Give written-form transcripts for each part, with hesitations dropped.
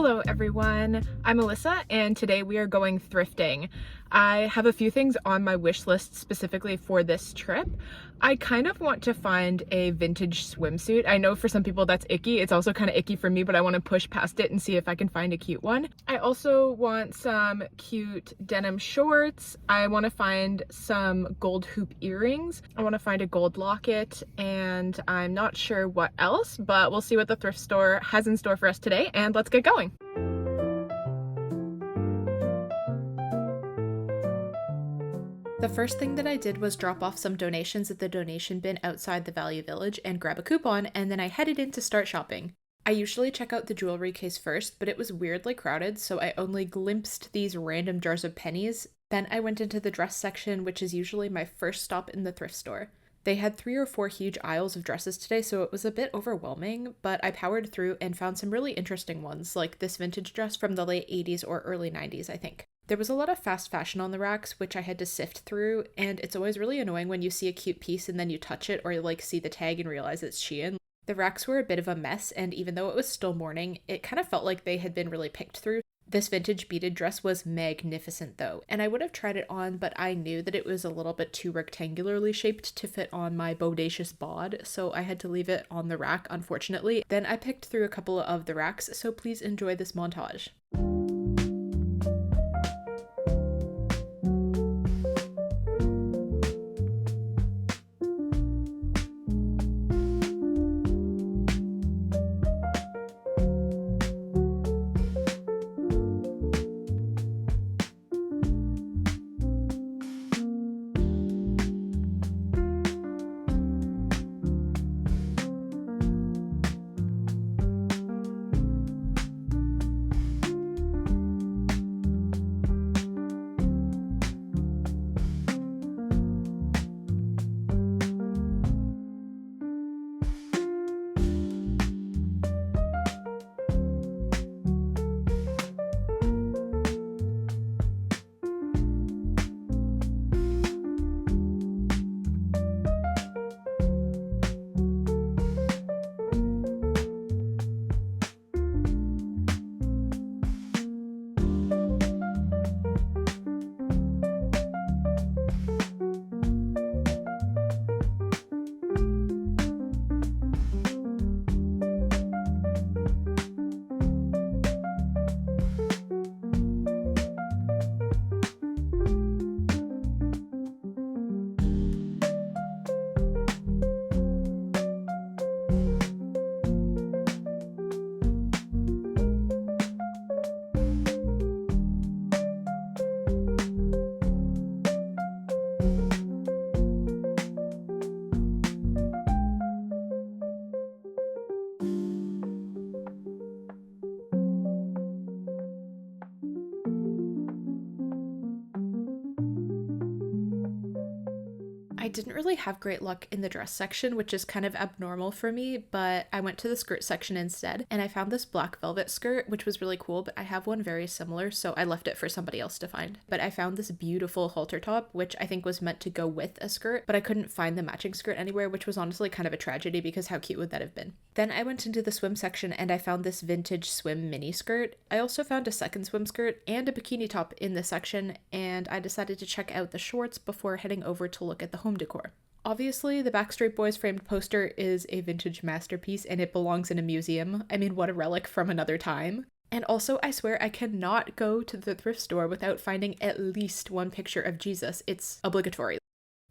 Hello everyone, I'm Alyssa and today we are going thrifting. I have a few things on my wish list specifically for this trip. I kind of want to find a vintage swimsuit. I know for some people that's icky. It's also kind of icky for me, but I want to push past it and see if I can find a cute one. I also want some cute denim shorts. I want to find some gold hoop earrings. I want to find a gold locket, and I'm not sure what else, but we'll see what the thrift store has in store for us today, and let's get going. The first thing that I did was drop off some donations at the donation bin outside the Value Village and grab a coupon, and then I headed in to start shopping. I usually check out the jewelry case first, but it was weirdly crowded, so I only glimpsed these random jars of pennies. Then I went into the dress section, which is usually my first stop in the thrift store. They had 3 or 4 huge aisles of dresses today, so it was a bit overwhelming, but I powered through and found some really interesting ones, like this vintage dress from the late 80s or early 90s, I think. There was a lot of fast fashion on the racks, which I had to sift through, and it's always really annoying when you see a cute piece and then you touch it or see the tag and realize it's Shein. The racks were a bit of a mess, and even though it was still morning, it kind of felt like they had been really picked through. This vintage beaded dress was magnificent though, and I would have tried it on, but I knew that it was a little bit too rectangularly shaped to fit on my bodacious bod, so I had to leave it on the rack, unfortunately. Then I picked through a couple of the racks, so please enjoy this montage. I didn't really have great luck in the dress section, which is kind of abnormal for me, but I went to the skirt section instead, and I found this black velvet skirt, which was really cool, but I have one very similar, so I left it for somebody else to find. But I found this beautiful halter top, which I think was meant to go with a skirt, but I couldn't find the matching skirt anywhere, which was honestly kind of a tragedy because how cute would that have been? Then I went into the swim section and I found this vintage swim mini skirt. I also found a second swim skirt and a bikini top in this section, and I decided to check out the shorts before heading over to look at the home decor. Obviously, the Backstreet Boys framed poster is a vintage masterpiece and it belongs in a museum. I mean, what a relic from another time. And also, I swear I cannot go to the thrift store without finding at least one picture of Jesus. It's obligatory.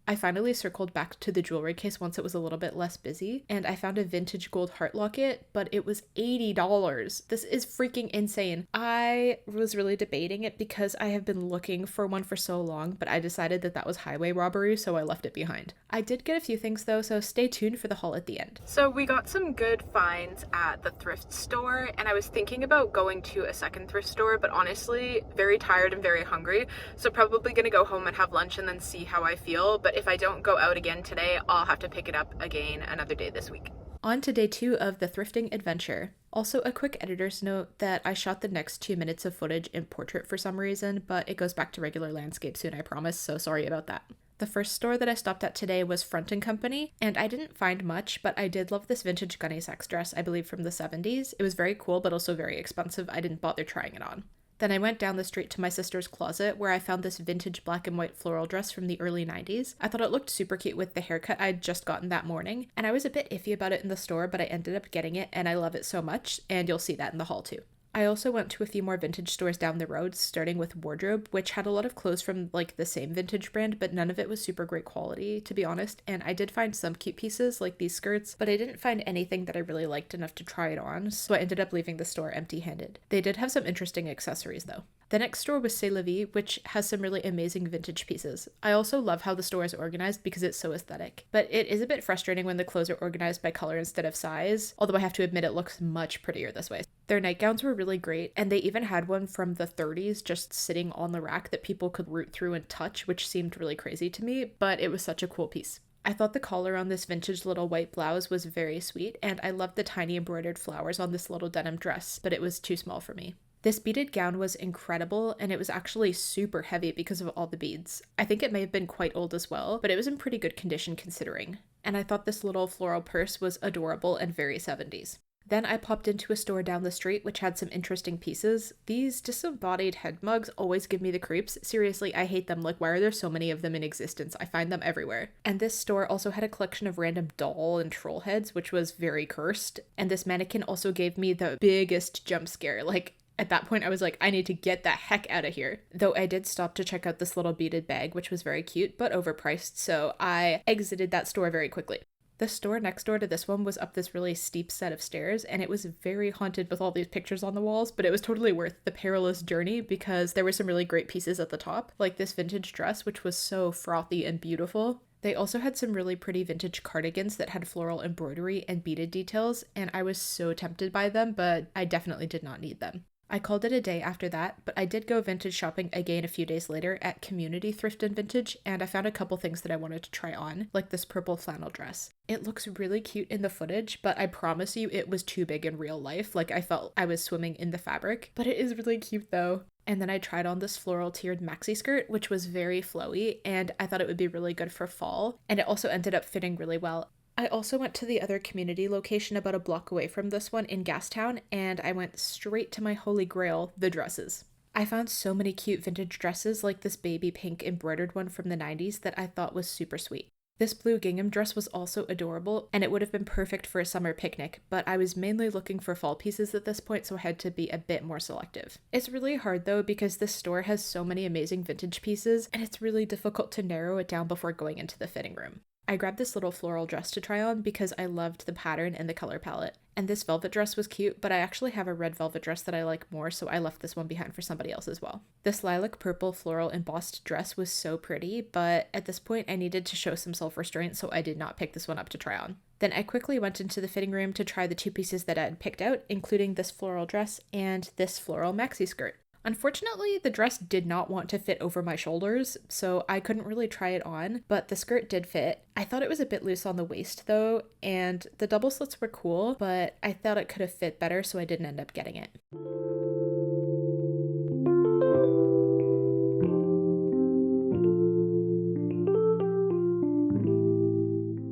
I finally circled back to the jewelry case once it was a little bit less busy, and I found a vintage gold heart locket, but it was $80. This is freaking insane. I was really debating it because I have been looking for one for so long, but I decided that that was highway robbery, so I left it behind. I did get a few things though, so stay tuned for the haul at the end. So we got some good finds at the thrift store, and I was thinking about going to a second thrift store, but honestly, very tired and very hungry, so probably gonna go home and have lunch and then see how I feel, but if I don't go out again today, I'll have to pick it up again another day this week. On to day 2 of the thrifting adventure. Also, a quick editor's note that I shot the next 2 minutes of footage in portrait for some reason, but it goes back to regular landscape soon, I promise, so sorry about that. The The first store that I stopped at today was Front & Company, and I didn't find much, but I did love this vintage gunny sex dress, I believe from the 70s. It was very cool, but also very expensive. I didn't bother trying it on. Then I went down the street to my sister's closet where I found this vintage black and white floral dress from the early 90s. I thought it looked super cute with the haircut I'd just gotten that morning, and I was a bit iffy about it in the store, but I ended up getting it and I love it so much, and you'll see that in the haul too. I also went to a few more vintage stores down the road, starting with Wardrobe, which had a lot of clothes from like the same vintage brand, but none of it was super great quality, to be honest, and I did find some cute pieces like these skirts, but I didn't find anything that I really liked enough to try it on, so I ended up leaving the store empty-handed. They did have some interesting accessories though. The next store was C'est La Vie, which has some really amazing vintage pieces. I also love how the store is organized because it's so aesthetic, but it is a bit frustrating when the clothes are organized by color instead of size, although I have to admit it looks much prettier this way. Their nightgowns were really great, and they even had one from the 30s just sitting on the rack that people could root through and touch, which seemed really crazy to me, but it was such a cool piece. I thought the collar on this vintage little white blouse was very sweet, and I loved the tiny embroidered flowers on this little denim dress, but it was too small for me. This beaded gown was incredible, and it was actually super heavy because of all the beads. I think it may have been quite old as well, but it was in pretty good condition considering. And I thought this little floral purse was adorable and very 70s. Then I popped into a store down the street which had some interesting pieces. These disembodied head mugs always give me the creeps. Seriously, I hate them. Like, why are there so many of them in existence? I find them everywhere. And this store also had a collection of random doll and troll heads, which was very cursed. And this mannequin also gave me the biggest jump scare. Like, at that point, I was like, I need to get the heck out of here. Though I did stop to check out this little beaded bag, which was very cute, but overpriced, so I exited that store very quickly. The store next door to this one was up this really steep set of stairs, and it was very haunted with all these pictures on the walls, but it was totally worth the perilous journey because there were some really great pieces at the top, like this vintage dress, which was so frothy and beautiful. They also had some really pretty vintage cardigans that had floral embroidery and beaded details, and I was so tempted by them, but I definitely did not need them. I called it a day after that, but I did go vintage shopping again a few days later at Community Thrift and Vintage, and I found a couple things that I wanted to try on, like this purple flannel dress. It looks really cute in the footage, but I promise you it was too big in real life. Like, I felt I was swimming in the fabric, but it is really cute though. And then I tried on this floral tiered maxi skirt, which was very flowy, and I thought it would be really good for fall, and it also ended up fitting really well. I also went to the other community location about a block away from this one in Gastown, and I went straight to my holy grail, the dresses. I found so many cute vintage dresses like this baby pink embroidered one from the 90s that I thought was super sweet. This blue gingham dress was also adorable, and it would have been perfect for a summer picnic, but I was mainly looking for fall pieces at this point, so I had to be a bit more selective. It's really hard though because this store has so many amazing vintage pieces, and it's really difficult to narrow it down before going into the fitting room. I grabbed this little floral dress to try on because I loved the pattern and the color palette. And this velvet dress was cute, but I actually have a red velvet dress that I like more, so I left this one behind for somebody else as well. This lilac purple floral embossed dress was so pretty, but at this point I needed to show some self-restraint, so I did not pick this one up to try on. Then I quickly went into the fitting room to try the two pieces that I had picked out, including this floral dress and this floral maxi skirt. Unfortunately, the dress did not want to fit over my shoulders, so I couldn't really try it on, but the skirt did fit. I thought it was a bit loose on the waist though, and the double slits were cool, but I thought it could have fit better, so I didn't end up getting it.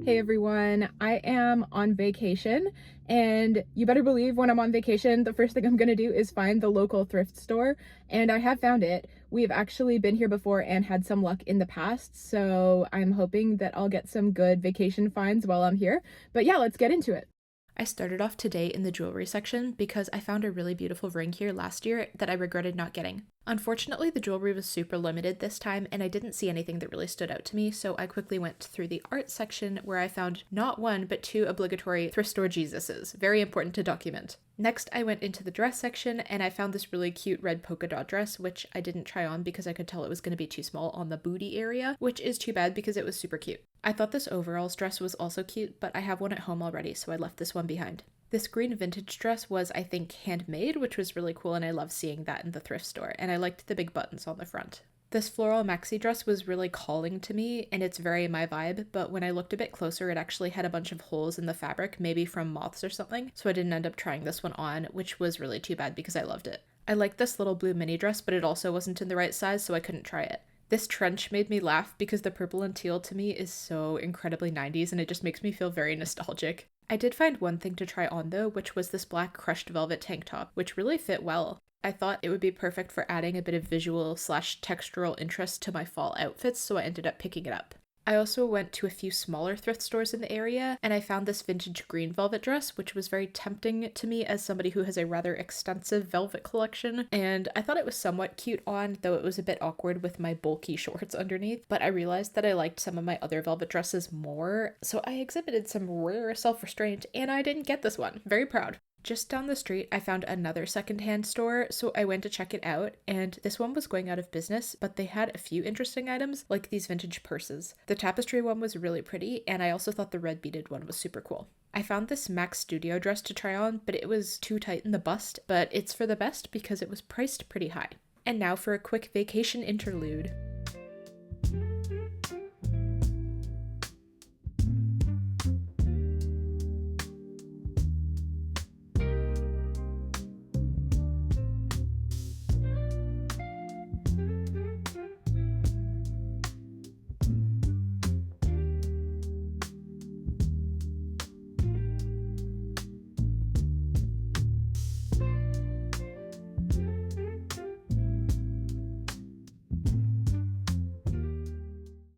Hey everyone, I am on vacation, and you better believe when I'm on vacation, the first thing I'm gonna do is find the local thrift store, and I have found it. We've actually been here before and had some luck in the past, so I'm hoping that I'll get some good vacation finds while I'm here. But yeah, let's get into it. I started off today in the jewelry section because I found a really beautiful ring here last year that I regretted not getting. Unfortunately, the jewelry was super limited this time and I didn't see anything that really stood out to me, so I quickly went through the art section where I found not one but two obligatory thrift store Jesuses. Very important to document. Next, I went into the dress section and I found this really cute red polka dot dress, which I didn't try on because I could tell it was going to be too small on the booty area, which is too bad because it was super cute. I thought this overalls dress was also cute, but I have one at home already, so I left this one behind. This green vintage dress was, I think, handmade, which was really cool, and I love seeing that in the thrift store, and I liked the big buttons on the front. This floral maxi dress was really calling to me, and it's very my vibe, but when I looked a bit closer, it actually had a bunch of holes in the fabric, maybe from moths or something, so I didn't end up trying this one on, which was really too bad because I loved it. I liked this little blue mini dress, but it also wasn't in the right size, so I couldn't try it. This trench made me laugh because the purple and teal to me is so incredibly 90s and it just makes me feel very nostalgic. I did find one thing to try on though, which was this black crushed velvet tank top, which really fit well. I thought it would be perfect for adding a bit of visual slash textural interest to my fall outfits, so I ended up picking it up. I also went to a few smaller thrift stores in the area, and I found this vintage green velvet dress, which was very tempting to me as somebody who has a rather extensive velvet collection, and I thought it was somewhat cute on, though it was a bit awkward with my bulky shorts underneath, but I realized that I liked some of my other velvet dresses more, so I exhibited some rare self-restraint, and I didn't get this one. Very proud. Just down the street, I found another secondhand store, so I went to check it out, and this one was going out of business, but they had a few interesting items, like these vintage purses. The tapestry one was really pretty, and I also thought the red beaded one was super cool. I found this Max Studio dress to try on, but it was too tight in the bust, but it's for the best because it was priced pretty high. And now for a quick vacation interlude.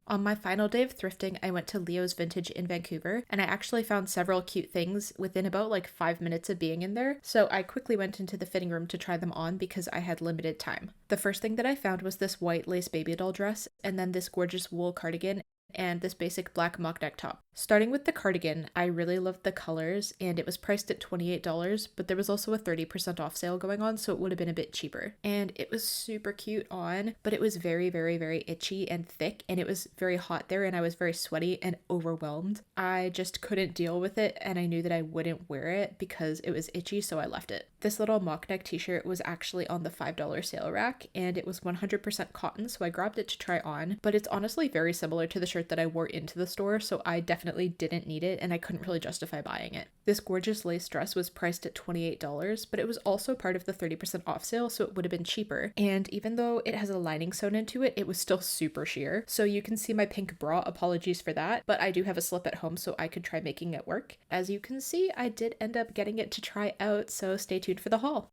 On my final day of thrifting, I went to Leo's Vintage in Vancouver, and I actually found several cute things within about like 5 minutes of being in there, so I quickly went into the fitting room to try them on because I had limited time. The first thing that I found was this white lace baby doll dress, and then this gorgeous wool cardigan, and this basic black mock neck top. Starting with the cardigan, I really loved the colors, and it was priced at $28, but there was also a 30% off sale going on, so it would have been a bit cheaper. And it was super cute on, but it was very, very, very itchy and thick, and it was very hot there, and I was very sweaty and overwhelmed. I just couldn't deal with it, and I knew that I wouldn't wear it because it was itchy, so I left it. This little mock neck t-shirt was actually on the $5 sale rack, and it was 100% cotton, so I grabbed it to try on, but it's honestly very similar to the shirt that I wore into the store, so I definitely didn't need it, and I couldn't really justify buying it. This gorgeous lace dress was priced at $28, but it was also part of the 30% off sale, so it would have been cheaper. And even though it has a lining sewn into it, it was still super sheer. So you can see my pink bra, apologies for that, but I do have a slip at home, so I could try making it work. As you can see, I did end up getting it to try out, so stay tuned for the haul.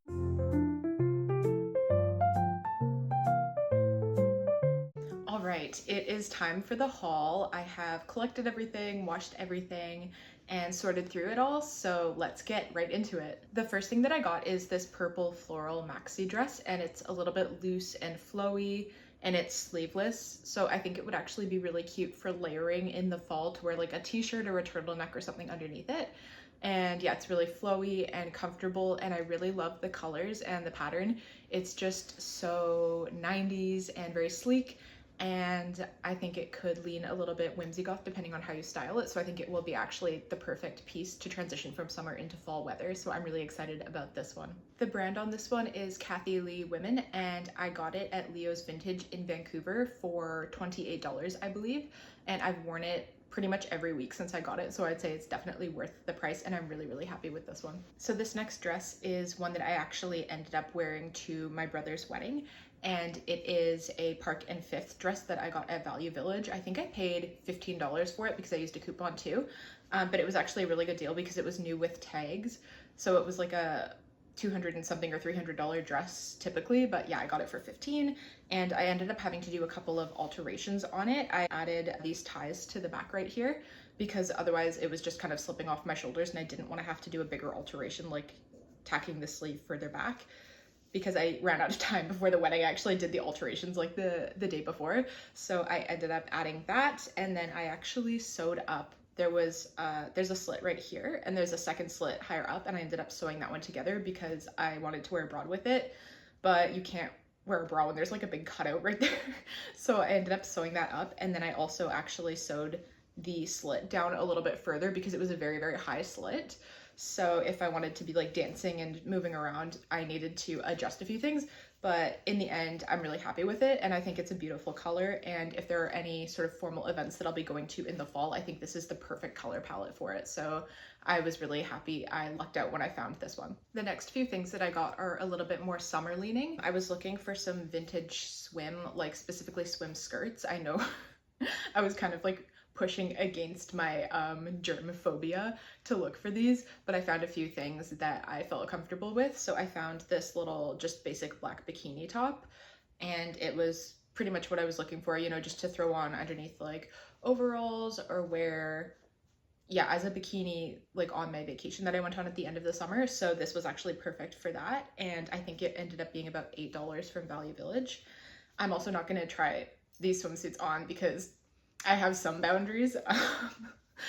Right, it is time for the haul. I have collected everything, washed everything, and sorted through it all, so let's get right into it. The first thing that I got is this purple floral maxi dress, and it's a little bit loose and flowy, and it's sleeveless, so I think it would actually be really cute for layering in the fall to wear like a t-shirt or a turtleneck or something underneath it. And yeah, it's really flowy and comfortable, and I really love the colors and the pattern. It's just so 90s and very sleek, and I think it could lean a little bit whimsy goth depending on how you style it, so I think it will be actually the perfect piece to transition from summer into fall weather, so I'm really excited about this one. The brand on this one is Kathy Lee Women, and I got it at Leo's Vintage in Vancouver for $28, I believe, and I've worn it pretty much every week since I got it, so I'd say it's definitely worth the price, and I'm really, really happy with this one. So this next dress is one that I actually ended up wearing to my brother's wedding, and it is a Park and Fifth dress that I got at Value Village. I think I paid $15 for it because I used a coupon too, but it was actually a really good deal because it was new with tags, so it was like a $200 and something or $300 dress typically, but yeah, I got it for 15, and I ended up having to do a couple of alterations on it. I added these ties to the back right here because otherwise it was just kind of slipping off my shoulders, and I didn't want to have to do a bigger alteration like tacking the sleeve further back, because I ran out of time before the wedding. I actually did the alterations like the day before, so I ended up adding that, and then I actually sewed up. There's a slit right here, and there's a second slit higher up, and I ended up sewing that one together because I wanted to wear a bra with it, but you can't wear a bra when there's like a big cutout right there. So I ended up sewing that up, and then I also actually sewed the slit down a little bit further because it was a very, very high slit. So if I wanted to be like dancing and moving around, I needed to adjust a few things, But in the end, I'm really happy with it, and I think it's a beautiful color. And if there are any sort of formal events that I'll be going to in the fall, I think this is the perfect color palette for it. So I was really happy I lucked out when I found this one. The next few things that I got are a little bit more summer leaning. I was looking for some vintage swim, like specifically swim skirts. I know I was kind of like pushing against my germ phobia to look for these, but I found a few things that I felt comfortable with. So I found this little just basic black bikini top, and it was pretty much what I was looking for, you know, just to throw on underneath like overalls or wear, yeah, as a bikini like on my vacation that I went on at the end of the summer. So this was actually perfect for that, and I think it ended up being about $8 from Value Village. I'm also not going to try these swimsuits on because I have some boundaries,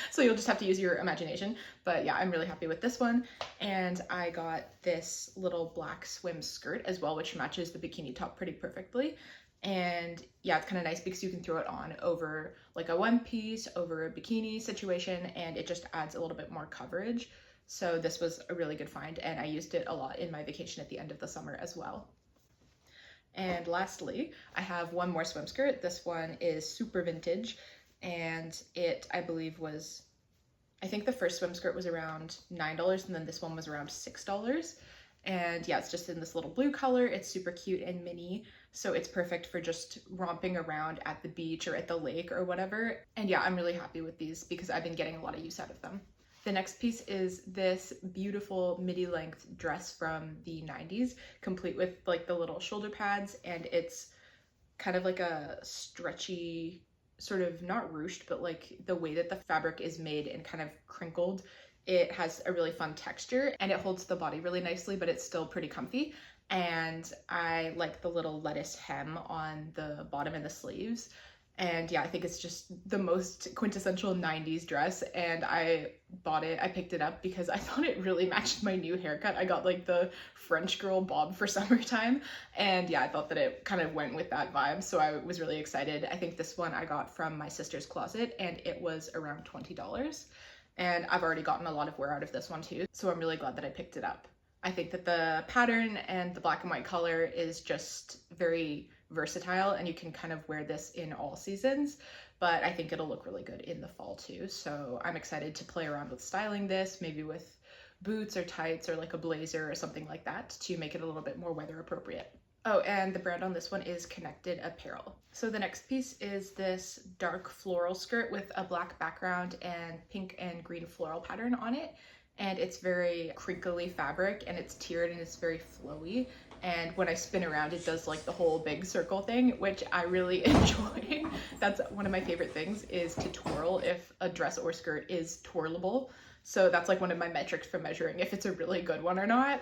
so you'll just have to use your imagination. But yeah, I'm really happy with this one. And I got this little black swim skirt as well, which matches the bikini top pretty perfectly. And yeah, it's kind of nice because you can throw it on over like a one piece, over a bikini situation, and it just adds a little bit more coverage. So this was a really good find, and I used it a lot in my vacation at the end of the summer as well. And lastly, I have one more swim skirt. This one is super vintage, and it, I believe, was, I think the first swim skirt was around $9, and then this one was around $6. And yeah, it's just in this little blue color. It's super cute and mini, so it's perfect for just romping around at the beach or at the lake or whatever. And yeah, I'm really happy with these because I've been getting a lot of use out of them. The next piece is this beautiful midi length dress from the 90s, complete with like the little shoulder pads, and it's kind of like a stretchy, sort of not ruched, but like the way that the fabric is made and kind of crinkled, it has a really fun texture and it holds the body really nicely, but it's still pretty comfy. And I like the little lettuce hem on the bottom and the sleeves. And yeah, I think it's just the most quintessential 90s dress, and I bought it, I picked it up because I thought it really matched my new haircut. I got like the French girl bob for summertime, and yeah, I thought that it kind of went with that vibe, so I was really excited. I think this one I got from my sister's closet, and it was around $20. And I've already gotten a lot of wear out of this one too, so I'm really glad that I picked it up. I think that the pattern and the black and white color is just very versatile, and you can kind of wear this in all seasons, but I think it'll look really good in the fall too. So I'm excited to play around with styling this, maybe with boots or tights or like a blazer or something like that to make it a little bit more weather appropriate. Oh, and the brand on this one is Connected Apparel. So the next piece is this dark floral skirt with a black background and pink and green floral pattern on it. And it's very crinkly fabric, and it's tiered and it's very flowy. And when I spin around, it does like the whole big circle thing, which I really enjoy. That's one of my favorite things, is to twirl if a dress or skirt is twirlable. So that's like one of my metrics for measuring if it's a really good one or not.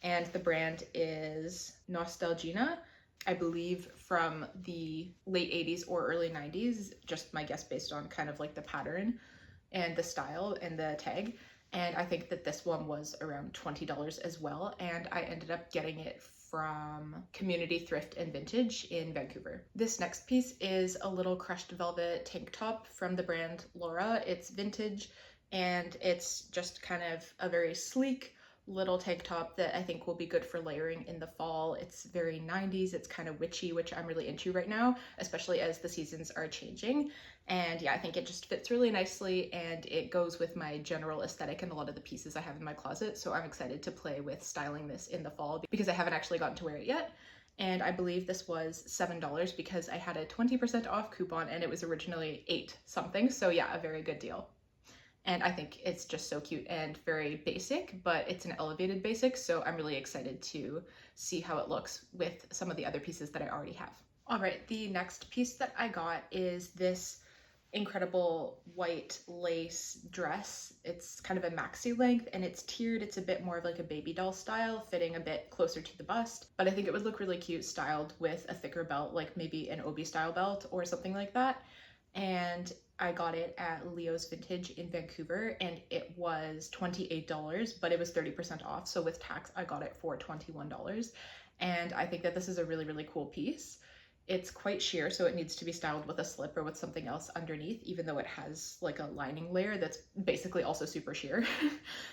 And the brand is Nostalgina, I believe from the late 80s or early 90s, just my guess based on kind of like the pattern and the style and the tag. And I think that this one was around $20 as well, and I ended up getting it from Community Thrift and Vintage in Vancouver. This next piece is a little crushed velvet tank top from the brand Laura. It's vintage, and it's just kind of a very sleek little tank top that I think will be good for layering in the fall. It's very 90s, it's kind of witchy, which I'm really into right now, especially as the seasons are changing. And yeah, I think it just fits really nicely, and it goes with my general aesthetic and a lot of the pieces I have in my closet. So I'm excited to play with styling this in the fall because I haven't actually gotten to wear it yet. And I believe this was $7 because I had a 20% off coupon and it was originally $8 something. So yeah, a very good deal. And I think it's just so cute and very basic, but it's an elevated basic. So I'm really excited to see how it looks with some of the other pieces that I already have. All right, the next piece that I got is this incredible white lace dress. It's kind of a maxi length and it's tiered. It's a bit more of like a baby doll style, fitting a bit closer to the bust, but I think it would look really cute styled with a thicker belt, like maybe an Obi style belt or something like that. And I got it at Leo's Vintage in Vancouver, and it was $28, but it was 30% off. So with tax, I got it for $21. And I think that this is a really, really cool piece. it's quite sheer, so it needs to be styled with a slip or with something else underneath, even though it has like a lining layer that's basically also super sheer.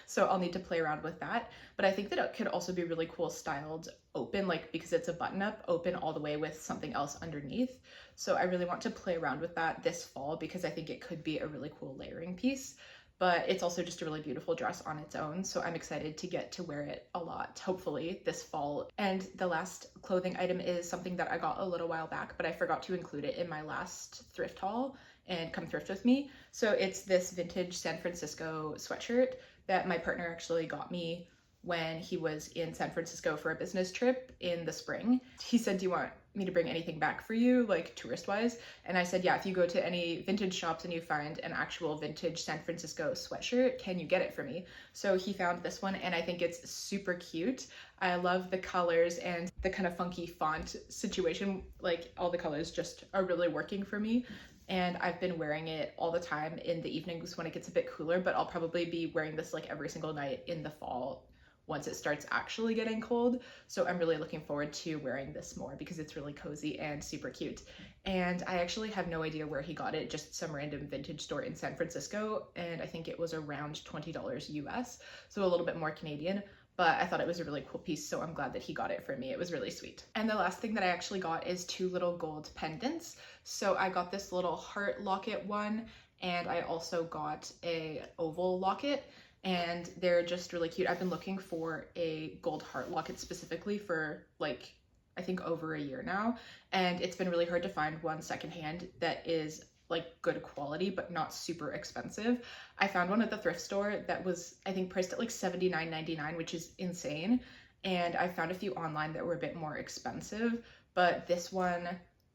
So I'll need to play around with that. But I think that it could also be really cool styled open, like because it's a button up, open all the way with something else underneath. So I really want to play around with that this fall because I think it could be a really cool layering piece. But it's also just a really beautiful dress on its own, so I'm excited to get to wear it a lot, hopefully this fall. And the last clothing item is something that I got a little while back, but I forgot to include it in my last thrift haul and come thrift with me. So it's this vintage San Francisco sweatshirt that my partner actually got me when he was in San Francisco for a business trip in the spring. He said, "Do you want me to bring anything back for you, like tourist wise?" And I said, "Yeah, if you go to any vintage shops and you find an actual vintage San Francisco sweatshirt, can you get it for me?" So he found this one and I think it's super cute. I love the colors and the kind of funky font situation. Like all the colors just are really working for me. And I've been wearing it all the time in the evenings when it gets a bit cooler, but I'll probably be wearing this like every single night in the fall once it starts actually getting cold. So I'm really looking forward to wearing this more because it's really cozy and super cute. And I actually have no idea where he got it, just some random vintage store in San Francisco. And I think it was around $20 US, so a little bit more Canadian. But I thought it was a really cool piece, so I'm glad that he got it for me. It was really sweet. And the last thing that I actually got is 2 little gold pendants. So I got this little heart locket one, and I also got a oval locket, and they're just really cute. I've been looking for a gold heart locket specifically for like, I think over a year now, and it's been really hard to find one secondhand that is like good quality but not super expensive. I found one at the thrift store that was, I think, priced at like $79.99, which is insane. And I found a few online that were a bit more expensive, but this one,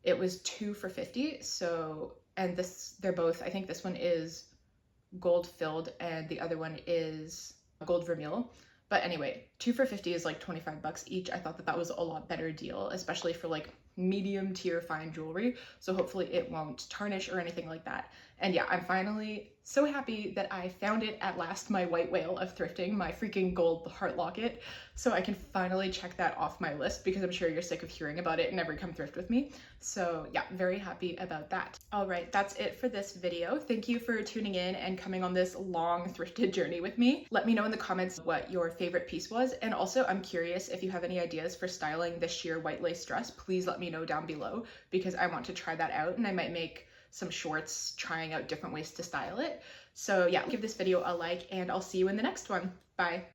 it was 2 for $50. So, and this, they're both, I think this one is gold filled and the other one is gold vermeil. But anyway, 2 for $50 is like 25 bucks each. I thought that that was a lot better deal, especially for like medium tier fine jewelry. So hopefully it won't tarnish or anything like that. And yeah, I'm finally so happy that I found it at last, my white whale of thrifting, my freaking gold heart locket. So I can finally check that off my list because I'm sure you're sick of hearing about it and never come thrift with me. So yeah, very happy about that. All right, that's it for this video. Thank you for tuning in and coming on this long thrifted journey with me. Let me know in the comments what your favorite piece was. And also I'm curious if you have any ideas for styling this sheer white lace dress, please let me know down below because I want to try that out and I might make some shorts trying out different ways to style it. So yeah, give this video a like and I'll see you in the next one. Bye.